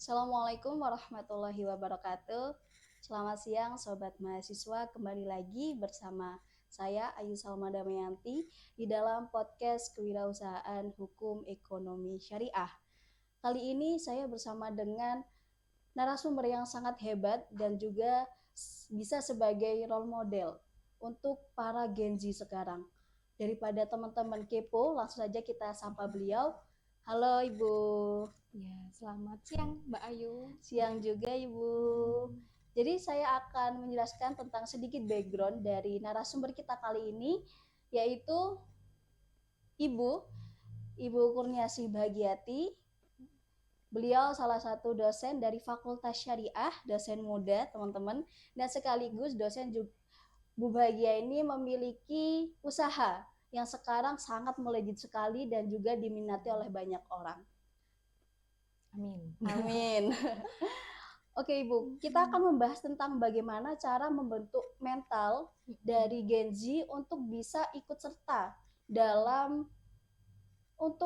Assalamualaikum warahmatullahi wabarakatuh. Selamat siang Sobat Mahasiswa, kembali lagi bersama saya Ayu Salma Damayanti di dalam podcast Kewirausahaan Hukum Ekonomi Syariah. Kali ini saya bersama dengan narasumber yang sangat hebat dan juga bisa sebagai role model untuk para Gen Z sekarang. Daripada teman-teman kepo, langsung saja kita sapa beliau. Halo Ibu. Ya, selamat siang Mbak Ayu. Siang juga Ibu. Jadi saya akan menjelaskan tentang sedikit background dari narasumber kita kali ini, yaitu Ibu Kurniasih Bahagiati. Beliau salah satu dosen dari Fakultas Syariah, dosen muda teman-teman, dan sekaligus dosen juga. Bu Bahagia ini memiliki usaha yang sekarang sangat melejit sekali dan juga diminati oleh banyak orang. Amin. Amin. Oke Ibu, kita akan membahas tentang bagaimana cara membentuk mental dari Gen Z untuk bisa ikut serta dalam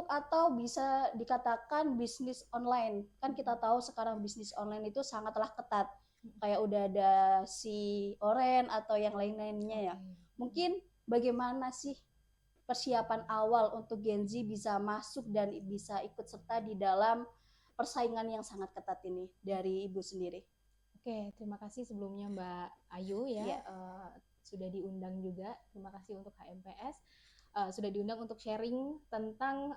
atau bisa dikatakan bisnis online. Kan kita tahu sekarang bisnis online itu sangatlah ketat. Kayak udah ada si Oren atau yang lain-lainnya ya. Mungkin bagaimana sih persiapan awal untuk Gen Z bisa masuk dan bisa ikut serta di dalam persaingan yang sangat ketat ini dari Ibu sendiri? Oke, terima kasih sebelumnya Mbak Ayu ya. Iya. Sudah diundang juga. Terima kasih untuk HMPS. Sudah diundang untuk sharing tentang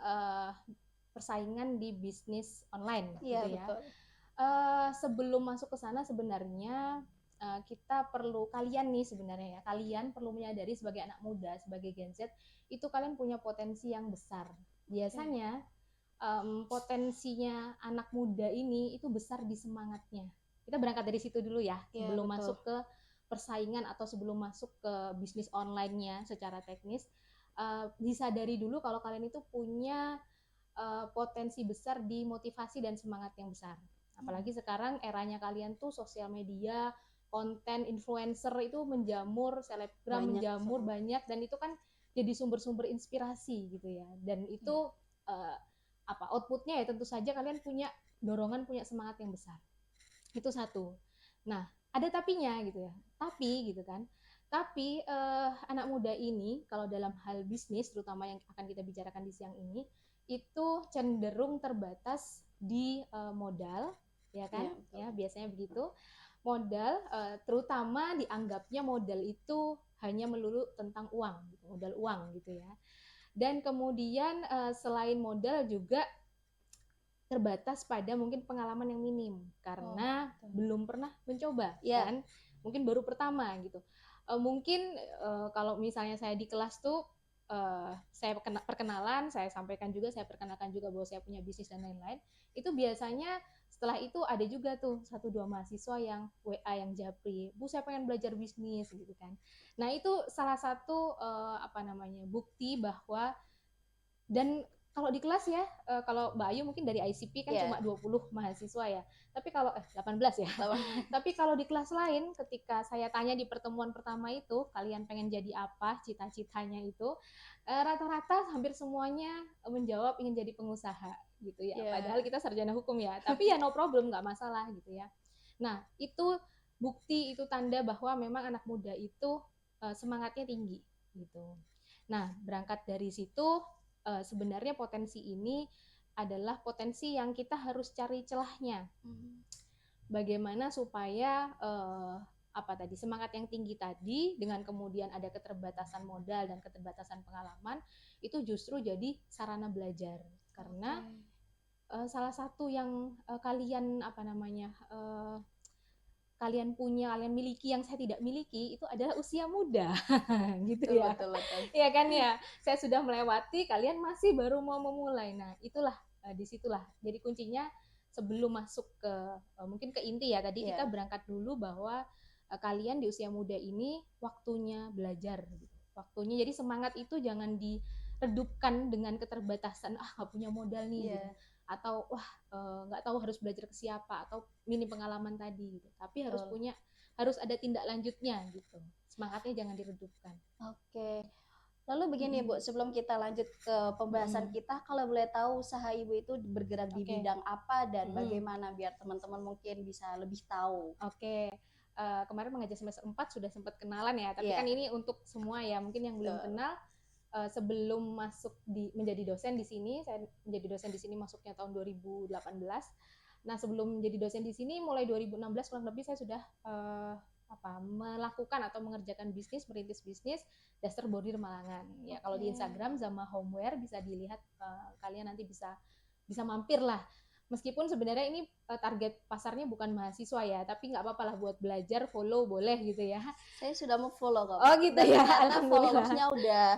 persaingan di bisnis online Iya, gitu ya. betul. Sebelum masuk ke sana sebenarnya kita perlu kalian nih sebenarnya ya. Kalian perlu menyadari sebagai anak muda, sebagai Gen Z, itu kalian punya potensi yang besar. Biasanya potensinya anak muda ini itu besar di semangatnya. Kita berangkat dari situ dulu ya, sebelum masuk ke persaingan atau sebelum masuk ke bisnis online-nya secara teknis. Disadari dulu kalau kalian itu punya potensi besar di motivasi dan semangat yang besar. Apalagi sekarang eranya kalian tuh sosial media, konten influencer itu menjamur, selebgram menjamur banyak, dan itu kan jadi sumber-sumber inspirasi gitu ya. Dan itu outputnya ya tentu saja kalian punya dorongan, punya semangat yang besar. Itu satu. Nah, ada tapinya gitu ya. Tapi gitu kan. Tapi anak muda ini kalau dalam hal bisnis terutama yang akan kita bicarakan di siang ini itu cenderung terbatas di modal, ya kan? Ya, biasanya begitu. Modal terutama dianggapnya modal itu hanya melulu tentang uang, gitu, modal uang gitu ya. Dan kemudian selain modal juga terbatas pada mungkin pengalaman yang minim karena belum pernah mencoba kan, mungkin baru pertama gitu. Mungkin kalau misalnya saya di kelas tuh saya perkenalan, saya sampaikan juga, saya perkenalkan juga bahwa saya punya bisnis dan lain-lain. Itu biasanya setelah itu ada juga tuh 1-2 mahasiswa yang WA yang japri, Bu saya pengen belajar bisnis gitu kan. Nah itu salah satu bukti bahwa, dan kalau di kelas ya, kalau Mbak Ayu mungkin dari ICP kan cuma 20 mahasiswa ya. Tapi kalau 18 ya. Tapi kalau di kelas lain ketika saya tanya di pertemuan pertama itu, kalian pengen jadi apa, cita-citanya itu, rata-rata hampir semuanya menjawab ingin jadi pengusaha gitu ya. Padahal kita sarjana hukum ya. Tapi ya no problem, nggak masalah gitu ya. Nah, itu bukti, itu tanda bahwa memang anak muda itu semangatnya tinggi gitu. Nah, berangkat dari situ sebenarnya potensi ini adalah potensi yang kita harus cari celahnya. Bagaimana supaya semangat yang tinggi tadi dengan kemudian ada keterbatasan modal dan keterbatasan pengalaman itu justru jadi sarana belajar. Karena salah satu yang kalian kalian punya, kalian miliki yang saya tidak miliki itu adalah usia muda gitu ya. Iya kan ya, saya sudah melewati, kalian masih baru mau memulai. Nah itulah disitulah jadi kuncinya sebelum masuk ke mungkin ke inti ya. Tadi kita berangkat dulu bahwa kalian di usia muda ini waktunya belajar gitu. Waktunya, jadi semangat itu jangan diredupkan dengan keterbatasan nggak punya modal nih gitu. Atau wah nggak tahu harus belajar ke siapa, atau minim pengalaman tadi gitu. Tapi harus ada tindak lanjutnya gitu. Semangatnya jangan diredupkan. Oke. Lalu begini Bu, sebelum kita lanjut ke pembahasan kita, kalau boleh tahu usaha Ibu itu bergerak di bidang apa dan bagaimana biar teman-teman mungkin bisa lebih tahu. Oke. Kemarin mengajar semester 4 sudah sempat kenalan ya, tapi kan ini untuk semua ya, mungkin yang belum kenal, sebelum masuk menjadi dosen di sini, saya menjadi dosen di sini masuknya tahun 2018. Nah, sebelum menjadi dosen di sini mulai 2016 kurang lebih saya sudah melakukan atau mengerjakan bisnis, merintis bisnis daster bordir Malangan. Ya, kalau di Instagram Zama Homeware bisa dilihat, kalian nanti bisa mampir lah. Meskipun sebenarnya ini target pasarnya bukan mahasiswa ya, tapi nggak apa-apa lah buat belajar, follow boleh gitu ya. Saya sudah mau follow kok. Oh gitu ya, alhamdulillah. Followersnya udah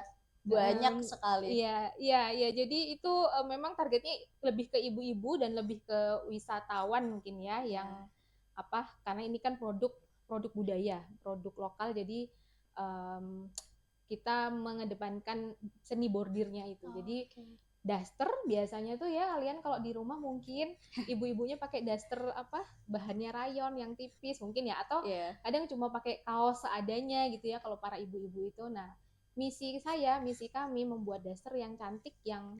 banyak sekali. Iya. Jadi itu memang targetnya lebih ke ibu-ibu dan lebih ke wisatawan mungkin ya, yang karena ini kan produk budaya, produk lokal, jadi kita mengedepankan seni bordirnya itu. Jadi daster biasanya tuh ya, kalian kalau di rumah mungkin ibu-ibunya pakai daster bahannya rayon yang tipis mungkin ya, atau kadang cuma pakai kaos seadanya gitu ya kalau para ibu-ibu itu. Nah, misi kami membuat daster yang cantik, yang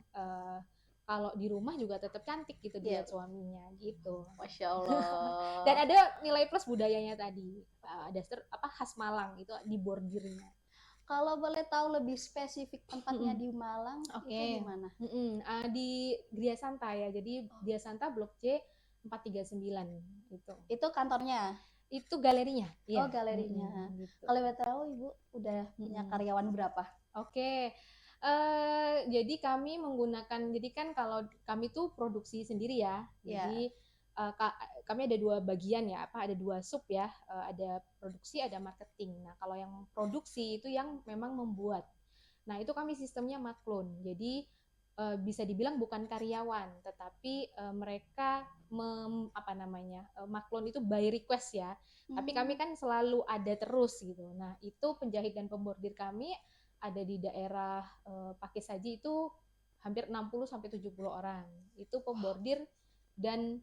kalau di rumah juga tetap cantik gitu dilihat suaminya gitu. Masya Allah. Dan ada nilai plus budayanya tadi, daster khas Malang itu di bordirnya. Kalau boleh tahu lebih spesifik tempatnya di Malang, itu di mana? Di Gria Santa ya. Jadi Gria Santa Blok C 439 itu. Itu kantornya? Itu galerinya. Oh, galerinya. Gitu. Kalau boleh tahu Ibu udah punya karyawan berapa? Jadi kami menggunakan, jadi kan kalau kami tuh produksi sendiri ya. Jadi kami ada 2 bagian ya, ada 2 sub ya, ada produksi, ada marketing. Nah, kalau yang produksi itu yang memang membuat. Nah, itu kami sistemnya maklun. Jadi bisa dibilang bukan karyawan, tetapi mereka maklun itu by request ya. Tapi kami kan selalu ada terus gitu. Nah, itu penjahit dan pembordir kami ada di daerah Pakis Haji itu hampir 60 sampai 70 orang. Itu pembordir dan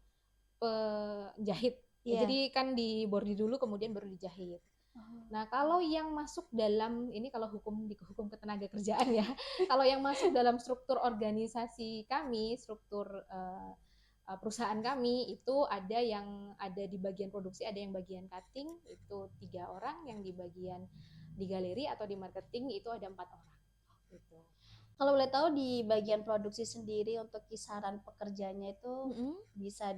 penjahit. Jadi kan dibordir dulu kemudian baru dijahit. Nah, kalau yang masuk dalam ini, kalau hukum ketenaga kerjaan ya, kalau yang masuk dalam struktur organisasi kami, struktur perusahaan kami itu ada yang ada di bagian produksi, ada yang bagian cutting itu 3 orang, yang di bagian di galeri atau di marketing itu ada 4 orang. Gitu. Kalau boleh tahu di bagian produksi sendiri untuk kisaran pekerjanya itu bisa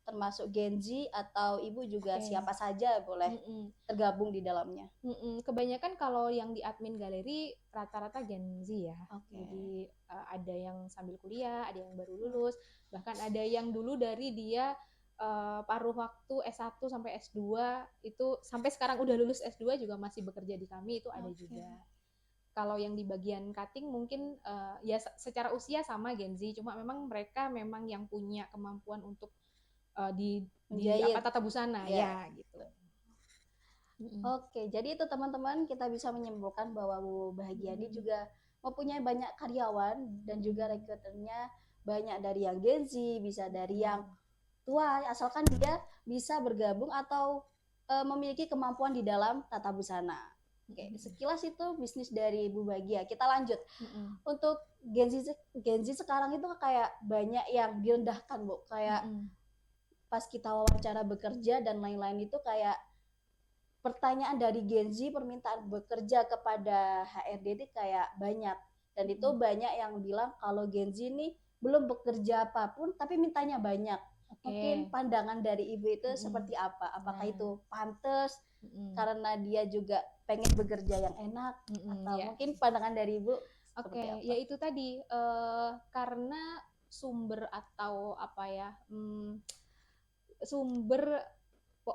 termasuk Gen Z atau Ibu juga siapa saja boleh tergabung di dalamnya? Kebanyakan kalau yang di admin galeri rata-rata Gen Z ya. Jadi ada yang sambil kuliah, ada yang baru lulus, bahkan ada yang dulu dari dia paruh waktu S1 sampai S2 itu sampai sekarang udah lulus S2 juga masih bekerja di kami, itu ada juga. Kalau yang di bagian cutting mungkin ya secara usia sama Gen Z, cuma memang mereka yang punya kemampuan untuk di tata busana ya gitu. Oke, jadi itu teman-teman, kita bisa menyimpulkan bahwa Bu Bahagiani juga mempunyai banyak karyawan dan juga rekruternya banyak dari yang Gen Z, bisa dari yang tua, asalkan dia bisa bergabung atau memiliki kemampuan di dalam tata busana. Oke, sekilas itu bisnis dari Bu Bahagia. Kita lanjut. Untuk Gen Z sekarang itu kayak banyak yang direndahkan, Bu. Kayak pas kita wawancara bekerja dan lain-lain itu kayak pertanyaan dari Gen Z, permintaan bekerja kepada HRD itu kayak banyak. Dan itu banyak yang bilang kalau Gen Z ini belum bekerja apapun tapi mintanya banyak. Mungkin pandangan dari Ibu itu seperti apa? Apakah itu pantas karena dia juga pengen bekerja yang enak, atau mungkin pandangan dari Ibu seperti apa? Ya itu tadi, karena sumber atau sumber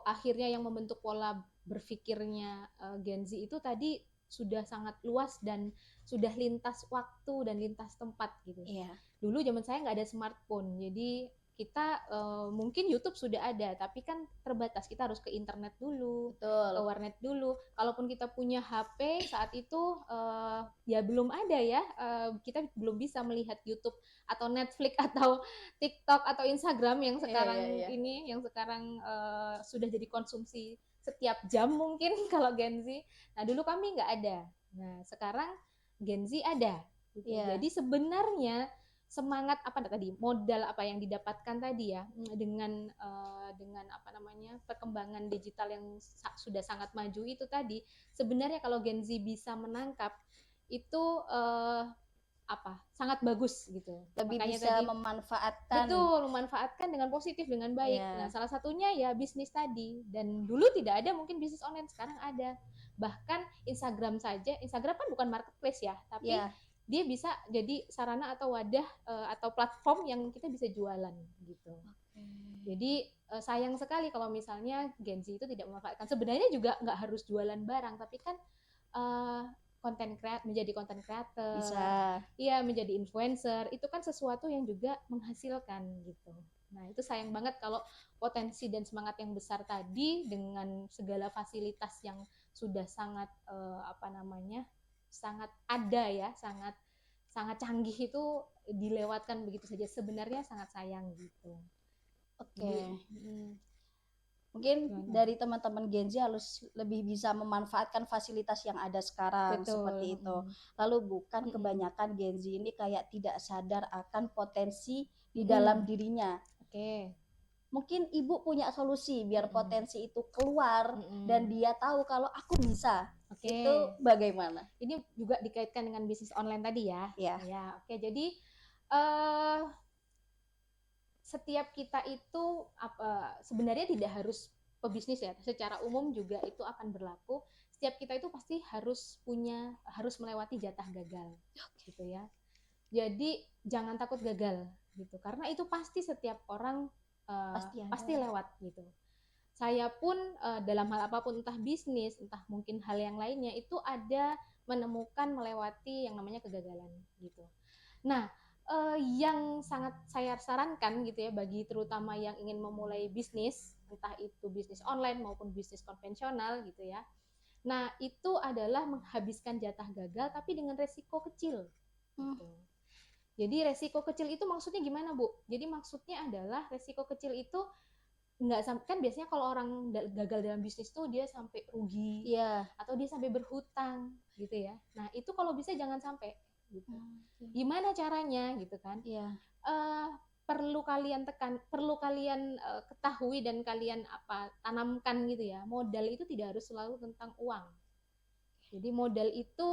akhirnya yang membentuk pola berpikirnya Gen Z itu tadi sudah sangat luas dan sudah lintas waktu dan lintas tempat gitu. Dulu zaman saya nggak ada smartphone, jadi kita mungkin YouTube sudah ada, tapi kan terbatas. Kita harus ke internet dulu, ke warnet dulu. Kalaupun kita punya HP saat itu ya belum ada ya, kita belum bisa melihat YouTube atau Netflix atau TikTok atau Instagram yang sekarang yang sekarang sudah jadi konsumsi setiap jam mungkin kalau Gen Z. Nah dulu kami nggak ada. Nah sekarang Gen Z ada gitu. Yeah. Jadi sebenarnya semangat apa tadi, modal apa yang didapatkan tadi ya, dengan apa namanya, perkembangan digital yang sudah sangat maju itu tadi, sebenarnya kalau Gen Z bisa menangkap itu sangat bagus gitu. Lebih Makanya bisa tadi memanfaatkan. betul, memanfaatkan dengan positif, dengan baik. Yeah. Nah, salah satunya ya bisnis tadi. Dan dulu tidak ada mungkin bisnis online, sekarang ada. Bahkan Instagram saja, Instagram kan bukan marketplace ya, tapi Yeah. dia bisa jadi sarana atau wadah atau platform yang kita bisa jualan gitu. Jadi sayang sekali kalau misalnya Gen Z itu tidak memanfaatkan. Sebenarnya juga nggak harus jualan barang, tapi kan menjadi content creator, bisa, iya, menjadi influencer, itu kan sesuatu yang juga menghasilkan gitu. Nah, itu sayang banget kalau potensi dan semangat yang besar tadi dengan segala fasilitas yang sudah sangat sangat ada ya, sangat canggih itu dilewatkan begitu saja. Sebenarnya sangat sayang gitu. Oke. Mungkin dari teman-teman Gen Z harus lebih bisa memanfaatkan fasilitas yang ada sekarang. Betul. Seperti itu. Lalu bukan kebanyakan Gen Z ini kayak tidak sadar akan potensi di dalam dirinya. Oke. Mungkin Ibu punya solusi biar potensi itu keluar dan dia tahu kalau aku bisa. Itu bagaimana? Ini juga dikaitkan dengan bisnis online tadi ya. Ya. Ya, oke. Jadi setiap kita itu sebenarnya tidak harus pebisnis ya, secara umum juga itu akan berlaku. Setiap kita itu pasti harus melewati jatah gagal, gitu ya. Jadi jangan takut gagal, gitu, karena itu pasti setiap orang pasti lewat, gitu. Saya pun dalam hal apapun, entah bisnis, entah mungkin hal yang lainnya, itu ada melewati yang namanya kegagalan, gitu. Nah, yang sangat saya sarankan gitu ya bagi terutama yang ingin memulai bisnis, entah itu bisnis online maupun bisnis konvensional gitu ya. Nah, itu adalah menghabiskan jatah gagal tapi dengan resiko kecil. Gitu. Jadi resiko kecil itu maksudnya gimana, Bu? Jadi maksudnya adalah resiko kecil itu nggak sampai, kan biasanya kalau orang gagal dalam bisnis tuh dia sampai rugi, atau dia sampai berhutang gitu ya. Nah, itu kalau bisa jangan sampai gitu. Gimana caranya gitu kan? Perlu kalian ketahui dan kalian tanamkan gitu ya. Modal itu tidak harus selalu tentang uang. Jadi modal itu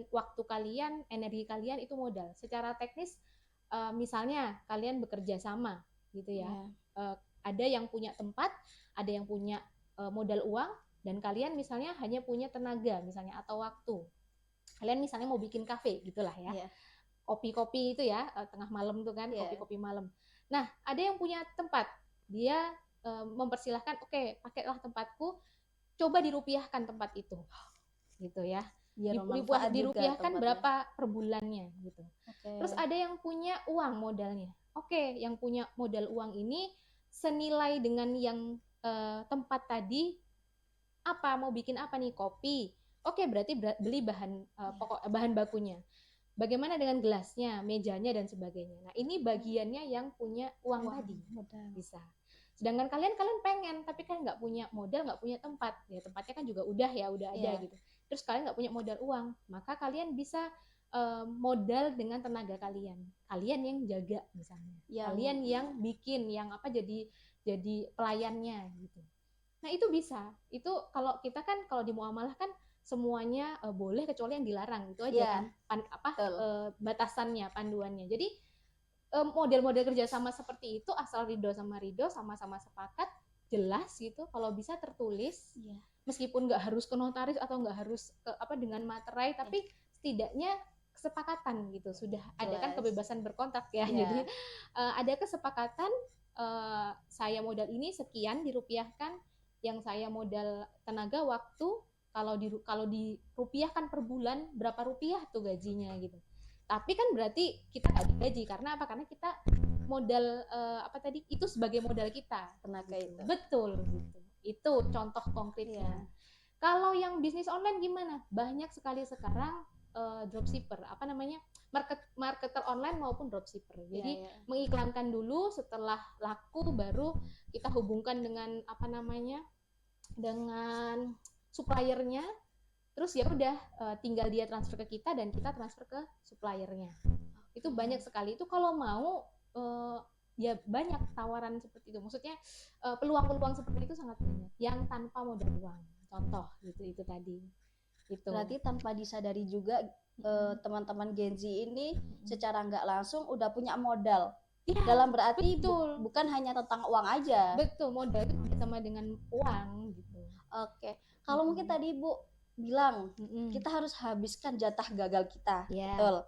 waktu kalian, energi kalian itu modal. Secara teknis misalnya kalian bekerja sama gitu ya. Ada yang punya tempat, ada yang punya modal uang, dan kalian misalnya hanya punya tenaga misalnya atau waktu. Kalian misalnya mau bikin kafe gitulah ya, kopi-kopi itu ya, tengah malam tuh kan, kopi-kopi malam. Nah, ada yang punya tempat, dia mempersilahkan, oke, pakailah tempatku, coba dirupiahkan tempat itu, gitu ya. Dirupiahkan berapa per bulannya gitu. Terus ada yang punya uang modalnya, oke, yang punya modal uang ini senilai dengan yang tempat tadi, mau bikin apa nih, kopi. Oke, berarti beli bahan bakunya. Bagaimana dengan gelasnya, mejanya, dan sebagainya. Nah, ini bagiannya yang punya uang tadi. Bisa. Sedangkan kalian pengen, tapi kan nggak punya modal, nggak punya tempat. Ya, tempatnya kan juga udah ada gitu. Terus kalian nggak punya modal uang, maka kalian bisa modal dengan tenaga kalian. Kalian yang jaga misalnya. Kalian yang bikin, yang jadi pelayannya gitu. Nah, itu bisa. Itu kalau kita kan, kalau di muamalah kan semuanya boleh kecuali yang dilarang, itu aja kan batasannya, panduannya. Jadi model-model kerjasama seperti itu asal ridho sama-sama sepakat, jelas gitu, kalau bisa tertulis, meskipun nggak harus ke notaris atau nggak harus dengan materai, tapi setidaknya kesepakatan gitu. Sudah ada kan kebebasan berkontrak ya. Jadi ada kesepakatan, saya modal ini sekian dirupiahkan, yang saya modal tenaga, waktu, kalau dirupiahkan per bulan berapa rupiah tuh gajinya gitu. Tapi kan berarti kita nggak digaji, karena apa? Karena kita modal itu sebagai modal kita, tenaga gitu. Itu. Betul gitu. Itu contoh konkretnya. Kalau yang bisnis online gimana? Banyak sekali sekarang dropshipper, marketer online maupun dropshipper. Jadi mengiklankan dulu, setelah laku baru kita hubungkan dengan dengan suppliernya, terus ya udah tinggal dia transfer ke kita dan kita transfer ke suppliernya. Itu banyak sekali. Itu kalau mau ya banyak tawaran seperti itu. Maksudnya peluang-peluang seperti itu sangat banyak yang tanpa modal uang. Contoh gitu itu tadi. Gitu. Berarti tanpa disadari juga teman-teman Gen Z ini secara nggak langsung udah punya modal. Ya, dalam berarti bukan hanya tentang uang aja. Betul, modal itu sama dengan uang gitu. Oke. Kalau mungkin tadi Ibu bilang kita harus habiskan jatah gagal kita. Betul.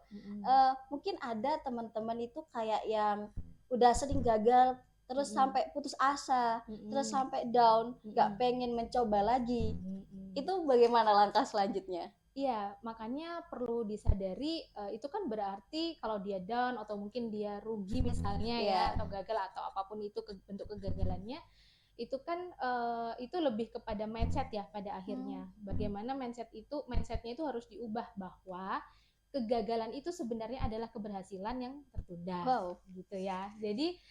Mungkin ada teman-teman itu kayak yang udah sering gagal terus sampai putus asa, terus sampai down, nggak pengen mencoba lagi. Itu bagaimana langkah selanjutnya? Iya, makanya perlu disadari itu kan berarti kalau dia down atau mungkin dia rugi misalnya ya atau gagal atau apapun itu bentuk kegagalannya, itu kan itu lebih kepada mindset ya pada akhirnya. Bagaimana mindsetnya itu harus diubah bahwa kegagalan itu sebenarnya adalah keberhasilan yang tertunda, gitu ya. Jadi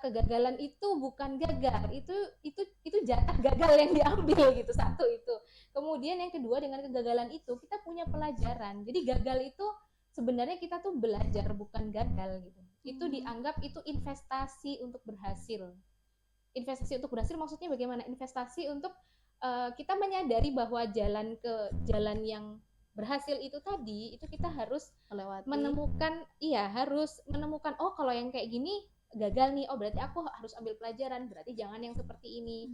kegagalan itu bukan gagal, itu jatah gagal yang diambil gitu, satu itu. Kemudian yang kedua, dengan kegagalan itu kita punya pelajaran. Jadi gagal itu sebenarnya kita tuh belajar, bukan gagal gitu. Itu dianggap itu investasi untuk berhasil. Investasi untuk berhasil maksudnya bagaimana? Investasi untuk kita menyadari bahwa jalan yang berhasil itu tadi, itu kita harus harus menemukan oh kalau yang kayak gini gagal nih, oh berarti aku harus ambil pelajaran, berarti jangan yang seperti ini.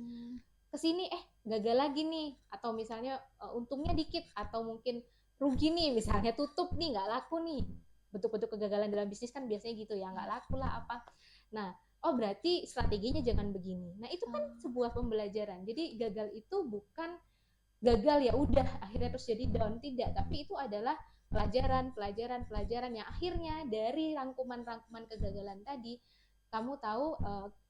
Kesini gagal lagi nih, atau misalnya untungnya dikit, atau mungkin rugi nih, misalnya tutup nih, nggak laku nih. Bentuk-bentuk kegagalan dalam bisnis kan biasanya gitu ya, nggak laku lah apa. Nah, oh berarti strateginya jangan begini. Nah itu kan sebuah pembelajaran. Jadi gagal itu bukan gagal ya udah akhirnya terus jadi down, tidak, tapi itu adalah pelajaran yang akhirnya dari rangkuman kegagalan tadi kamu tahu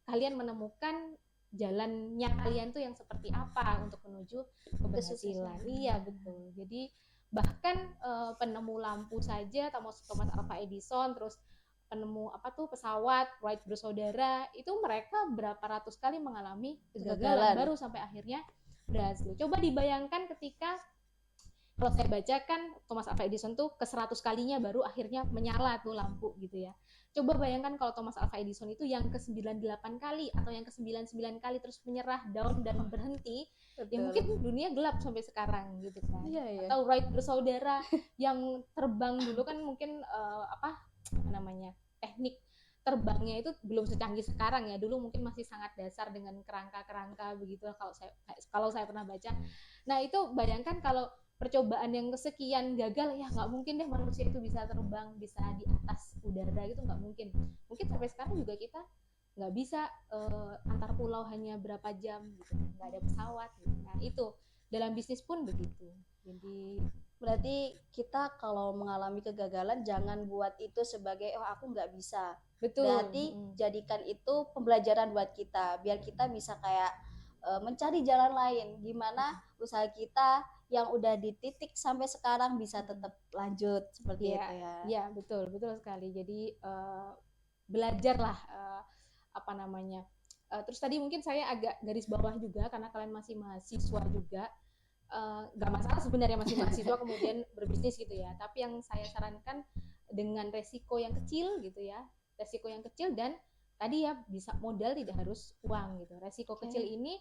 kalian menemukan jalannya kalian tuh yang seperti apa untuk menuju keberhasilan. Iya betul. Jadi bahkan penemu lampu saja, Thomas Alva Edison, terus penemu pesawat Wright bersaudara, itu mereka berapa ratus kali mengalami kegagalan baru sampai akhirnya berhasil. Coba dibayangkan ketika kalau saya bacakan Thomas Alva Edison tuh ke 100 kalinya baru akhirnya menyala tuh lampu gitu ya. Coba bayangkan kalau Thomas Alva Edison itu yang ke 98 kali atau yang ke 99 kali terus menyerah, down dan berhenti. Ya mungkin dunia gelap sampai sekarang gitu kan. Atau Wright bersaudara yang terbang dulu kan mungkin teknik terbangnya itu belum secanggih sekarang ya. Dulu mungkin masih sangat dasar dengan kerangka-kerangka begitu kalau saya pernah baca. Nah, itu bayangkan kalau percobaan yang kesekian gagal, ya nggak mungkin deh manusia itu bisa terbang, bisa di atas udara gitu, nggak mungkin. Mungkin sampai sekarang juga kita nggak bisa antar pulau hanya berapa jam gitu, nggak ada pesawat gitu. Nah itu dalam bisnis pun begitu. Jadi berarti kita kalau mengalami kegagalan jangan buat itu sebagai oh aku nggak bisa. Betul. Berarti jadikan itu pembelajaran buat kita, biar kita bisa kayak mencari jalan lain gimana usaha kita yang udah di titik sampai sekarang bisa tetap lanjut seperti itu ya. Iya betul sekali. Jadi belajarlah terus tadi mungkin saya agak garis bawah juga karena kalian masih mahasiswa juga. Gak masalah sebenarnya masih mahasiswa kemudian berbisnis gitu ya, tapi yang saya sarankan dengan resiko yang kecil gitu ya, resiko yang kecil dan tadi ya bisa modal, tidak harus uang gitu. Resiko kecil ini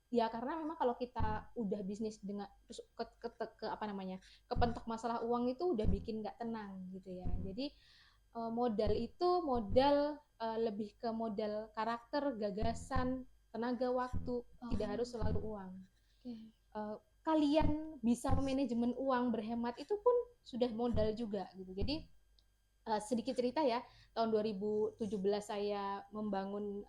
ya karena memang kalau kita udah bisnis dengan terus kepentok masalah uang itu udah bikin nggak tenang gitu ya. Jadi modal itu lebih ke modal karakter, gagasan, tenaga, waktu, tidak harus selalu uang. Kalian bisa manajemen uang, berhemat, itu pun sudah modal juga gitu. Jadi sedikit cerita ya, tahun 2017 saya membangun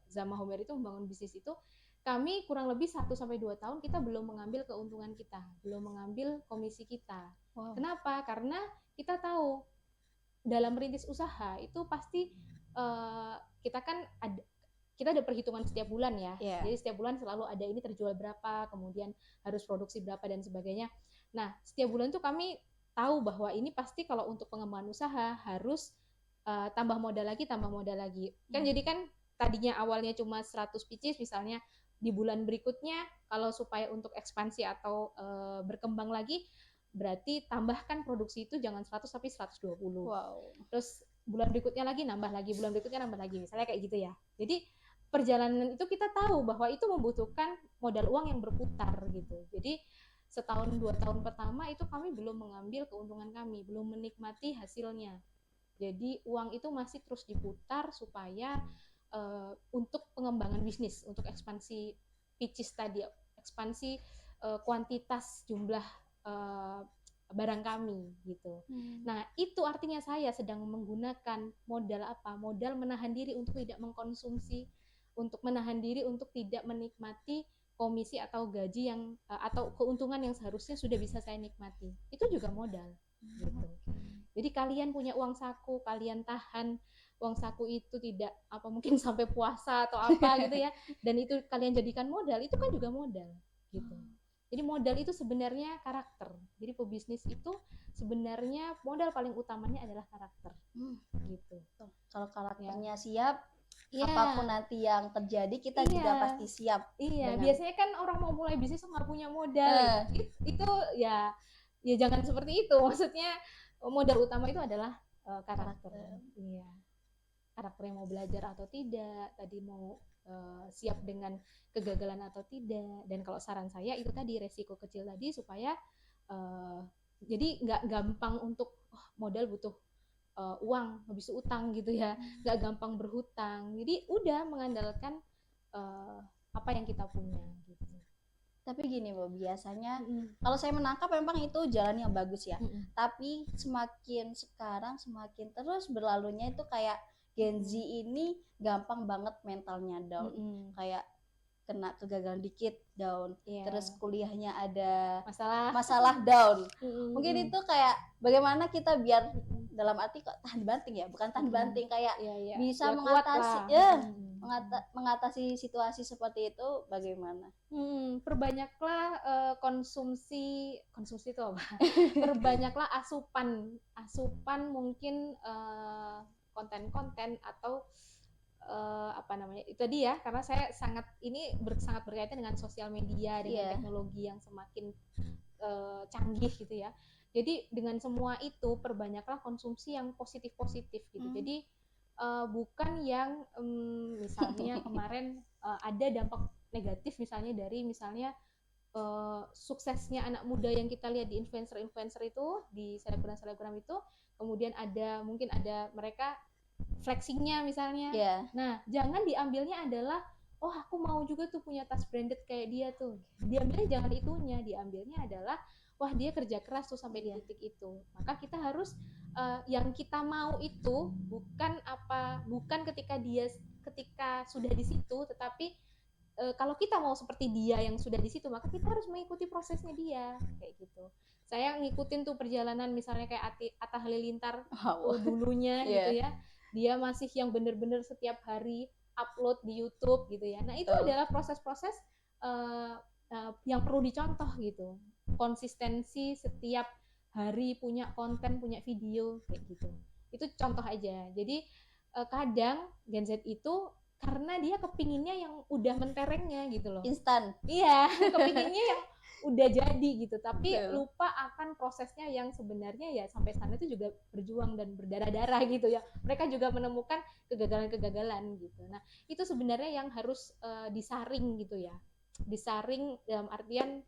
Zama Homeware itu, membangun bisnis itu, kami kurang lebih 1-2 tahun kita belum mengambil keuntungan kita, belum mengambil komisi kita. Kenapa? Karena kita tahu dalam merintis usaha itu pasti kita kan kita ada perhitungan setiap bulan ya. Jadi setiap bulan selalu ada ini terjual berapa, kemudian harus produksi berapa dan sebagainya. Nah, setiap bulan tuh kami tahu bahwa ini pasti kalau untuk pengembangan usaha harus tambah modal lagi. Kan jadi kan tadinya awalnya cuma 100 pieces misalnya, di bulan berikutnya kalau supaya untuk ekspansi atau berkembang lagi, berarti tambahkan produksi itu jangan 100 tapi 120. Wow. Terus bulan berikutnya lagi nambah lagi, bulan berikutnya nambah lagi, misalnya kayak gitu ya. Jadi perjalanan itu kita tahu bahwa itu membutuhkan modal uang yang berputar gitu. Jadi setahun 2 tahun pertama itu kami belum mengambil keuntungan kami, belum menikmati hasilnya. Jadi uang itu masih terus diputar supaya untuk pengembangan bisnis, untuk ekspansi pitches tadi, ekspansi kuantitas jumlah uh, barang kami gitu. Nah, itu artinya saya sedang menggunakan modal apa? Modal menahan diri untuk tidak mengkonsumsi, untuk menahan diri untuk tidak menikmati komisi atau gaji yang atau keuntungan yang seharusnya sudah bisa saya nikmati. Itu juga modal gitu. Jadi kalian punya uang saku, kalian tahan uang saku itu tidak apa mungkin sampai puasa atau apa gitu ya, dan itu kalian jadikan modal, itu kan juga modal gitu. Jadi modal itu sebenarnya karakter. Jadi pebisnis itu sebenarnya modal paling utamanya adalah karakter. Gitu. Kalau karakternya siap, apapun nanti yang terjadi kita juga pasti siap. Iya, biasanya kan orang mau mulai bisnis nggak punya modal. Itu ya jangan seperti itu. Maksudnya modal utama itu adalah karakter. Iya. Karakter yang mau belajar atau tidak, tadi mau siap dengan kegagalan atau tidak. Dan kalau saran saya itu tadi resiko kecil tadi supaya jadi nggak gampang untuk modal butuh uang habis utang gitu ya, nggak gampang berhutang. Jadi udah mengandalkan apa yang kita punya gitu. Tapi gini Bu, biasanya kalau saya menangkap memang itu jalan yang bagus ya. Tapi semakin sekarang semakin terus berlalunya itu kayak Gen Z ini gampang banget mentalnya down. Kayak kena kegagalan dikit down. Terus kuliahnya ada masalah down. Mungkin itu kayak bagaimana kita biar dalam arti kok tahan banting ya, bukan tahan banting, kayak bisa mengatasi mengatasi situasi seperti itu bagaimana? Perbanyaklah konsumsi itu apa? Perbanyaklah asupan mungkin konten-konten atau apa namanya itu tadi ya, karena saya sangat berkaitan dengan sosial media, dengan teknologi yang semakin canggih gitu ya. Jadi dengan semua itu perbanyaklah konsumsi yang positif gitu. Jadi bukan yang misalnya kemarin ada dampak negatif misalnya dari suksesnya anak muda yang kita lihat di influencer itu, di selebgram itu, kemudian mungkin ada mereka flexingnya misalnya. Nah, jangan diambilnya adalah oh aku mau juga tuh punya tas branded kayak dia tuh. Diambilnya jangan itunya, diambilnya adalah wah dia kerja keras tuh sampai di titik itu. Maka kita harus yang kita mau itu bukan ketika sudah di situ, tetapi kalau kita mau seperti dia yang sudah di situ, maka kita harus mengikuti prosesnya dia kayak gitu. Saya ngikutin tuh perjalanan misalnya kayak Atta Halilintar dulunya gitu ya. Dia masih yang benar-benar setiap hari upload di YouTube gitu ya. Nah itu adalah proses-proses yang perlu dicontoh gitu. Konsistensi setiap hari punya konten, punya video kayak gitu. Itu contoh aja. Jadi kadang Gen Z itu karena dia kepinginnya yang udah menterengnya gitu loh, instan. Iya, kepinginnya yang udah jadi gitu, tapi lupa akan prosesnya yang sebenarnya ya sampai sana itu juga berjuang dan berdarah-darah gitu ya. Mereka juga menemukan kegagalan-kegagalan gitu. Nah itu sebenarnya yang harus disaring gitu ya, disaring dalam artian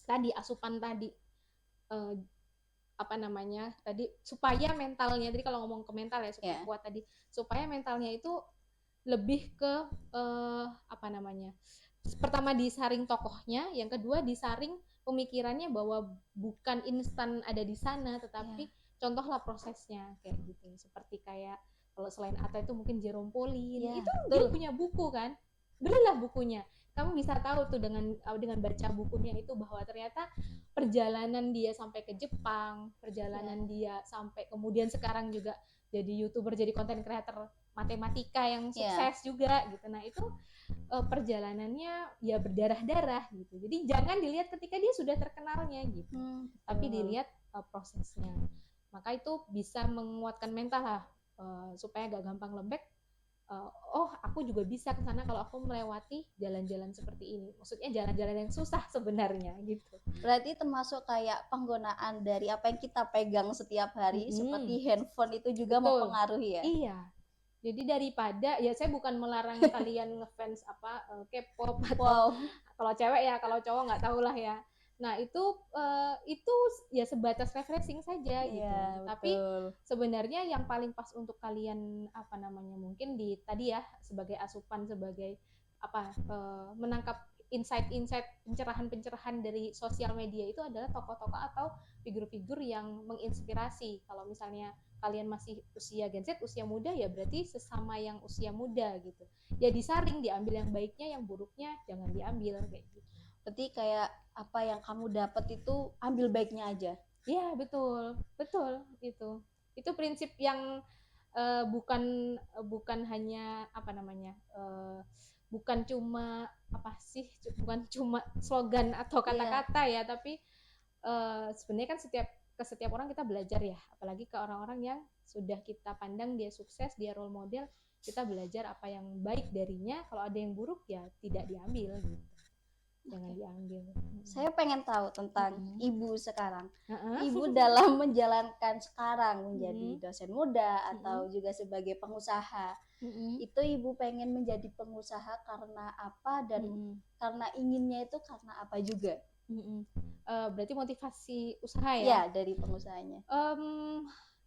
tadi asupan tadi apa namanya tadi supaya mentalnya, tadi kalau ngomong ke mental ya supaya kuat tadi, supaya mentalnya itu lebih ke apa namanya, pertama disaring tokohnya, yang kedua disaring pemikirannya bahwa bukan instan ada di sana, tetapi contohlah prosesnya kayak gitu. Seperti kayak kalau selain Atta itu mungkin Jerome Pauline, itu dia punya buku kan, belilah bukunya, kamu bisa tahu tuh dengan baca bukunya itu bahwa ternyata perjalanan dia sampai ke Jepang, perjalanan dia sampai kemudian sekarang juga jadi YouTuber, jadi content creator matematika yang sukses juga gitu. Nah itu perjalanannya ya berdarah-darah gitu. Jadi jangan dilihat ketika dia sudah terkenalnya gitu, tapi dilihat prosesnya. Maka itu bisa menguatkan mental lah supaya gak gampang lembek. Oh aku juga bisa ke sana kalau aku melewati jalan-jalan seperti ini. Maksudnya jalan-jalan yang susah sebenarnya gitu. Berarti termasuk kayak penggunaan dari apa yang kita pegang setiap hari seperti handphone itu juga Betul. mempengaruhi ya. Iya. Jadi daripada ya saya bukan melarang kalian ngefans apa K-pop atau kalau cewek ya, kalau cowok nggak tahu lah ya. Nah itu ya sebatas refreshing saja gitu. Betul. Tapi sebenarnya yang paling pas untuk kalian apa namanya mungkin di tadi ya sebagai asupan sebagai apa menangkap insight-insight pencerahan-pencerahan dari sosial media itu adalah tokoh-tokoh atau figur-figur yang menginspirasi. Kalau misalnya kalian masih usia Gen Z, usia muda ya berarti sesama yang usia muda gitu. Ya disaring, diambil yang baiknya, yang buruknya jangan diambil kayak gitu. Berarti kayak apa yang kamu dapat itu ambil baiknya aja. Iya betul, betul itu. Itu prinsip yang bukan hanya apa namanya, bukan cuma apa sih, bukan cuma slogan atau kata-kata ya, tapi sebenarnya kan ke setiap orang kita belajar ya, apalagi ke orang-orang yang sudah kita pandang dia sukses, dia role model, kita belajar apa yang baik darinya. Kalau ada yang buruk ya tidak diambil gitu. Jangan diambil. Saya pengen tahu tentang ibu sekarang. Ibu dalam menjalankan sekarang menjadi dosen muda atau juga sebagai pengusaha. Itu ibu pengen menjadi pengusaha karena apa dan karena inginnya itu karena apa juga? Berarti motivasi usaha ya? Ya, dari pengusahanya.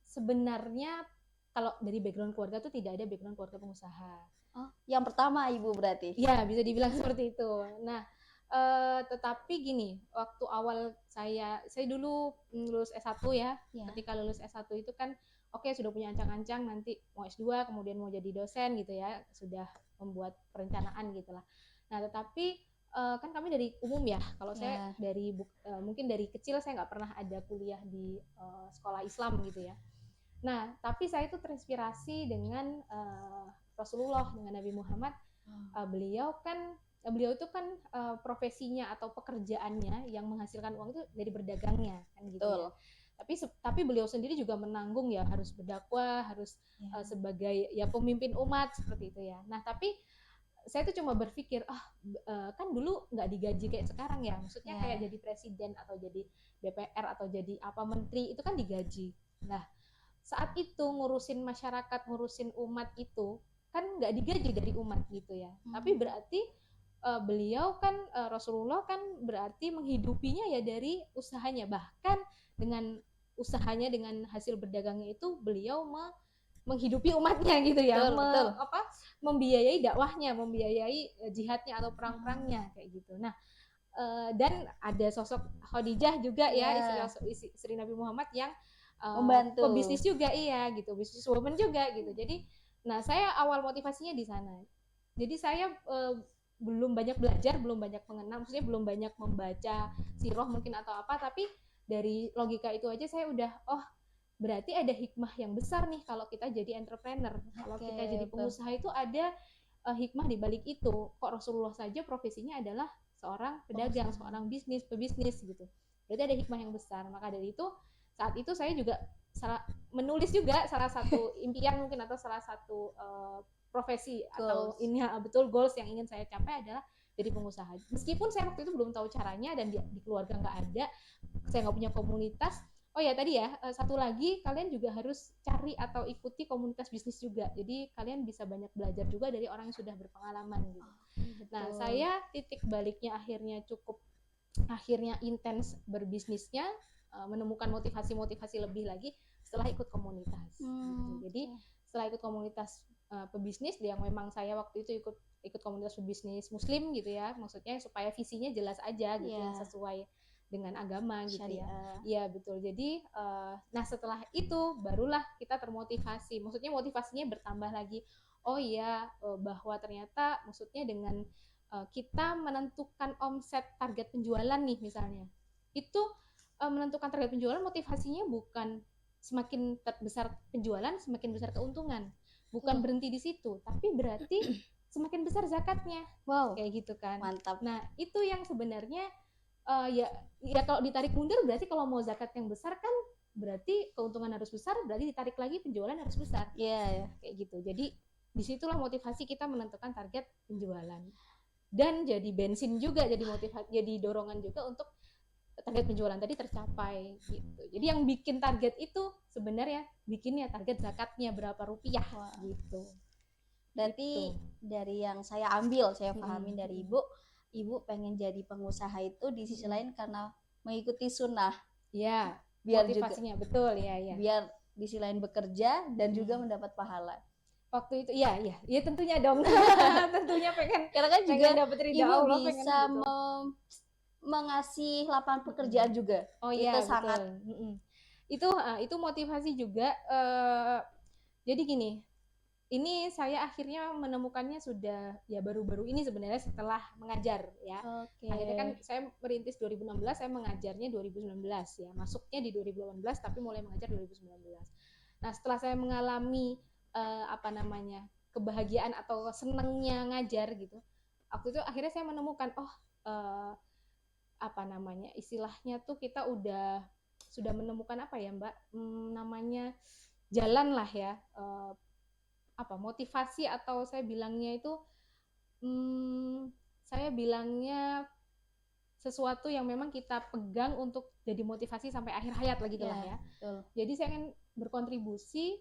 Sebenarnya kalau dari background keluarga tuh tidak ada background keluarga pengusaha. Oh, yang pertama ibu berarti? Ya, bisa dibilang seperti itu. Nah, tetapi gini, waktu awal saya dulu lulus S1 ya. Ketika lulus S1 itu kan oke, sudah punya ancang-ancang nanti mau S2 kemudian mau jadi dosen gitu ya, sudah membuat perencanaan gitulah. Nah, tetapi kan kami dari umum ya. Kalau saya dari mungkin dari kecil saya nggak pernah ada kuliah di sekolah Islam gitu ya. Nah, tapi saya itu terinspirasi dengan Rasulullah, dengan Nabi Muhammad. Beliau itu kan profesinya atau pekerjaannya yang menghasilkan uang itu dari berdagangnya kan gitu ya. Tapi beliau sendiri juga menanggung ya, harus berdakwah, harus sebagai ya pemimpin umat seperti itu ya. Nah, tapi saya tuh cuma berpikir kan dulu nggak digaji kayak sekarang ya, maksudnya kayak jadi presiden atau jadi DPR atau jadi apa menteri itu kan digaji. Nah, saat itu ngurusin masyarakat, ngurusin umat itu kan nggak digaji dari umat gitu ya. Tapi berarti beliau kan Rasulullah kan berarti menghidupinya ya dari usahanya, bahkan dengan usahanya, dengan hasil berdagangnya itu beliau menghidupi umatnya gitu ya. Betul. Membiayai dakwahnya, membiayai jihadnya atau perang-perangnya kayak gitu. Nah, dan ada sosok Khadijah juga ya, istri Nabi Muhammad yang membantu pebisnis juga gitu, bisnis woman juga gitu. Jadi, nah saya awal motivasinya di sana. Jadi saya belum banyak belajar, belum banyak mengenal, maksudnya belum banyak membaca sirah mungkin atau apa, tapi dari logika itu aja saya udah berarti ada hikmah yang besar nih kalau kita jadi entrepreneur. Kalau kita jadi pengusaha itu ada hikmah di balik itu. Kok Rasulullah saja profesinya adalah seorang pedagang, seorang pebisnis gitu. Berarti ada hikmah yang besar. Maka dari itu saat itu saya juga menulis juga salah satu impian mungkin atau salah satu profesi atau ini betul goals yang ingin saya capai adalah jadi pengusaha. Meskipun saya waktu itu belum tahu caranya dan di keluarga nggak ada, saya nggak punya komunitas. Oh ya tadi ya, satu lagi kalian juga harus cari atau ikuti komunitas bisnis juga. Jadi kalian bisa banyak belajar juga dari orang yang sudah berpengalaman gitu. Nah, saya titik baliknya akhirnya intens berbisnisnya, menemukan motivasi lebih lagi setelah ikut komunitas. Jadi setelah ikut komunitas pebisnis yang memang saya waktu itu ikut komunitas pebisnis muslim gitu ya, maksudnya supaya visinya jelas aja gitu, yang sesuai dengan agama gitu ya. Iya betul. Jadi nah setelah itu barulah kita termotivasi, maksudnya motivasinya bertambah lagi. Oh iya, bahwa ternyata maksudnya dengan kita menentukan omset target penjualan nih misalnya, itu menentukan target penjualan motivasinya bukan semakin besar penjualan semakin besar keuntungan, bukan berhenti di situ, tapi berarti semakin besar zakatnya. Kayak gitu kan. Mantap. Nah itu yang sebenarnya ya kalau ditarik mundur berarti kalau mau zakat yang besar kan berarti keuntungan harus besar, berarti ditarik lagi penjualan harus besar. Kayak gitu. Jadi disitulah motivasi kita menentukan target penjualan, dan jadi bensin juga, jadi motivasi, jadi dorongan juga untuk target penjualan tadi tercapai gitu. Jadi yang bikin target itu sebenarnya bikinnya target zakatnya berapa rupiah. Wah. Gitu. Berarti gitu. Dari yang saya ambil, saya pahamin dari ibu pengen jadi pengusaha itu di sisi lain karena mengikuti sunnah. Ya, biar motivasinya juga, betul ya. Biar di sisi lain bekerja dan juga mendapat pahala. Waktu itu ya tentunya dong. Tentunya pengen, karena kan juga dapat ridha ibu Allah, bisa mengasih lapangan pekerjaan juga. Oh iya, sangat itu motivasi juga. Jadi gini, ini saya akhirnya menemukannya sudah ya baru-baru ini sebenarnya setelah mengajar ya. Akhirnya kan saya merintis 2016, saya mengajarnya 2019 ya. Masuknya di 2018 tapi mulai mengajar 2019. Nah, setelah saya mengalami kebahagiaan atau senangnya ngajar gitu. Waktu itu akhirnya saya menemukan istilahnya tuh kita sudah menemukan apa ya Mbak, namanya jalan lah ya, motivasi, atau saya bilangnya itu saya bilangnya sesuatu yang memang kita pegang untuk jadi motivasi sampai akhir hayat lah gitu lah ya. Betul. Jadi saya ingin berkontribusi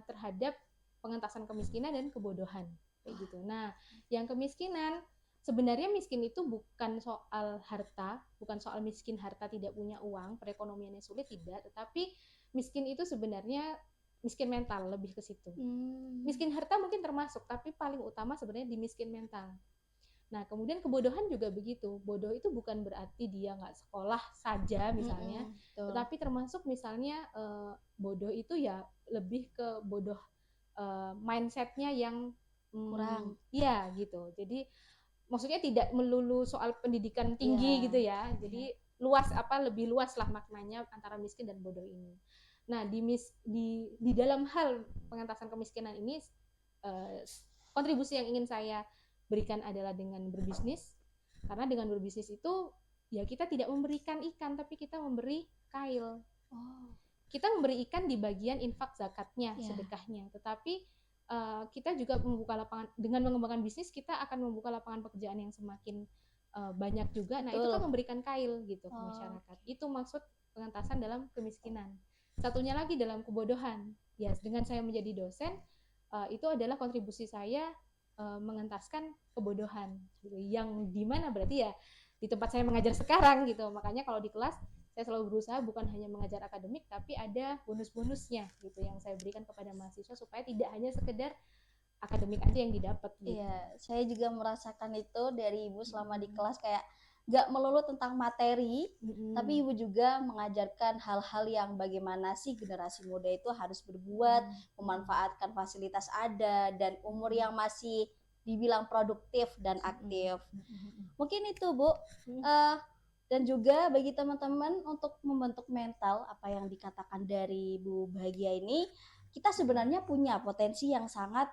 terhadap pengentasan kemiskinan dan kebodohan kayak gitu. Nah, yang kemiskinan, sebenarnya miskin itu bukan soal harta, bukan soal miskin harta tidak punya uang, perekonomiannya sulit, tidak, tetapi miskin itu sebenarnya miskin mental, lebih ke situ. Miskin harta mungkin termasuk, tapi paling utama sebenarnya di miskin mental. Nah, kemudian kebodohan juga begitu. Bodoh itu bukan berarti dia nggak sekolah saja misalnya, tetapi termasuk misalnya bodoh itu ya lebih ke bodoh mindsetnya yang kurang. Iya gitu. Jadi maksudnya tidak melulu soal pendidikan tinggi gitu ya. Jadi lebih luas lah maknanya antara miskin dan bodoh ini. Nah, di dalam hal pengentasan kemiskinan ini, kontribusi yang ingin saya berikan adalah dengan berbisnis. Karena dengan berbisnis itu ya kita tidak memberikan ikan, tapi kita memberi kail. Kita memberi ikan di bagian infak zakatnya, sedekahnya. Tetapi kita juga membuka lapangan, dengan mengembangkan bisnis kita akan membuka lapangan pekerjaan yang semakin banyak juga. Nah, itu kan memberikan kail gitu ke masyarakat. Itu maksud pengentasan dalam kemiskinan. Satunya lagi dalam kebodohan. Ya, dengan saya menjadi dosen, itu adalah kontribusi saya mengentaskan kebodohan gitu. Yang dimana berarti ya di tempat saya mengajar sekarang gitu. Makanya kalau di kelas saya selalu berusaha bukan hanya mengajar akademik, tapi ada bonus-bonusnya gitu yang saya berikan kepada mahasiswa supaya tidak hanya sekedar akademik aja yang didapat gitu. Iya, saya juga merasakan itu dari ibu selama di kelas, kayak gak melulu tentang materi, tapi ibu juga mengajarkan hal-hal yang bagaimana sih generasi muda itu harus berbuat, memanfaatkan fasilitas ada, dan umur yang masih dibilang produktif dan aktif. Mungkin itu Bu. Dan juga bagi teman-teman untuk membentuk mental, apa yang dikatakan dari Bu Bahagia ini, kita sebenarnya punya potensi yang sangat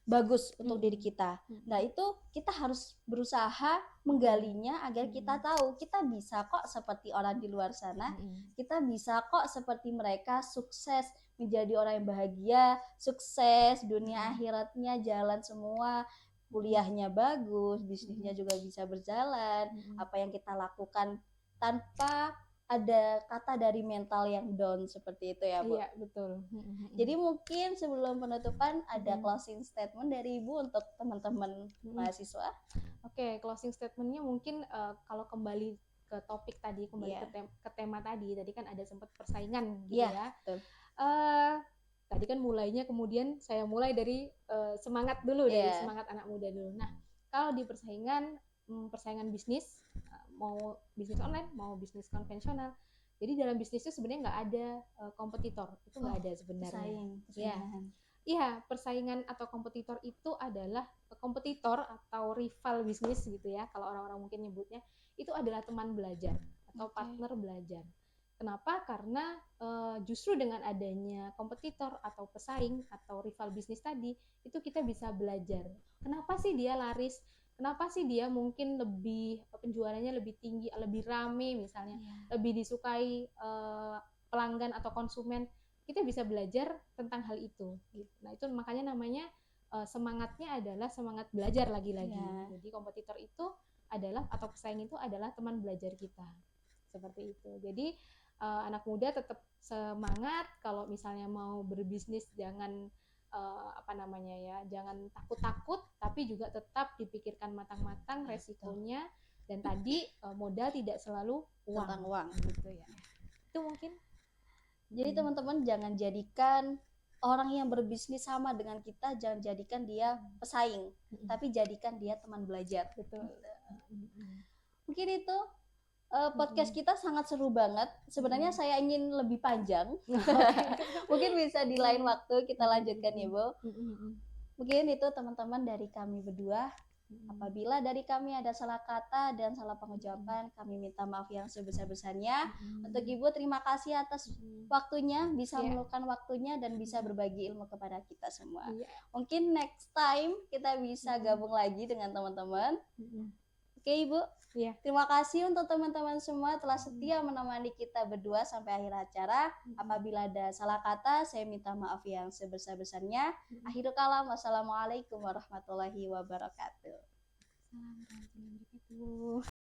bagus untuk diri kita. Nah, itu kita harus berusaha menggalinya agar kita tahu kita bisa kok seperti orang di luar sana, kita bisa kok seperti mereka sukses menjadi orang yang bahagia, sukses dunia akhiratnya jalan semua, kuliahnya bagus, bisnisnya juga bisa berjalan, apa yang kita lakukan tanpa ada kata dari mental yang down seperti itu ya Bu. Iya, betul. Jadi mungkin sebelum penutupan ada closing statement dari Ibu untuk teman-teman mahasiswa. Oke, closing statementnya mungkin kalau kembali ke topik tadi, ke tema tadi kan ada sempat persaingan gitu ya. Betul. Tadi kan mulainya, kemudian saya mulai dari semangat dulu, dari semangat anak muda dulu. Nah, kalau di persaingan bisnis, mau bisnis online, mau bisnis konvensional, jadi dalam bisnis itu sebenarnya nggak ada kompetitor, itu nggak ada sebenarnya. Iya, persaingan atau kompetitor itu adalah kompetitor atau rival bisnis gitu ya, kalau orang-orang mungkin nyebutnya, itu adalah teman belajar atau partner belajar. Kenapa? Karena justru dengan adanya kompetitor atau pesaing atau rival bisnis tadi, itu kita bisa belajar. Kenapa sih dia laris? Kenapa sih dia mungkin lebih penjualannya lebih tinggi, lebih rame misalnya, lebih disukai pelanggan atau konsumen? Kita bisa belajar tentang hal itu. Nah, itu makanya namanya semangatnya adalah semangat belajar lagi-lagi. Ya. Jadi kompetitor itu adalah atau pesaing itu adalah teman belajar kita. Seperti itu. Jadi anak muda tetap semangat, kalau misalnya mau berbisnis jangan jangan takut-takut, tapi juga tetap dipikirkan matang-matang resikonya, dan tadi modal tidak selalu Tentang uang. gitu ya. Itu mungkin. Jadi teman-teman jangan jadikan orang yang berbisnis sama dengan kita, jangan jadikan dia pesaing, tapi jadikan dia teman belajar. Betul. Mungkin itu podcast kita sangat seru banget. Sebenarnya saya ingin lebih panjang. Mungkin bisa di lain waktu kita lanjutkan ya, Bu. Mungkin itu teman-teman dari kami berdua. Apabila dari kami ada salah kata dan salah pengucapan, kami minta maaf yang sebesar-besarnya. Untuk Ibu, terima kasih atas waktunya, bisa meluangkan waktunya dan bisa berbagi ilmu kepada kita semua. Mungkin next time kita bisa gabung lagi dengan teman-teman. Oke, Ibu. Terima kasih untuk teman-teman semua telah setia menemani kita berdua sampai akhir acara. Apabila ada salah kata, saya minta maaf yang sebesar-besarnya. Akhirul kalam, wassalamualaikum warahmatullahi wabarakatuh.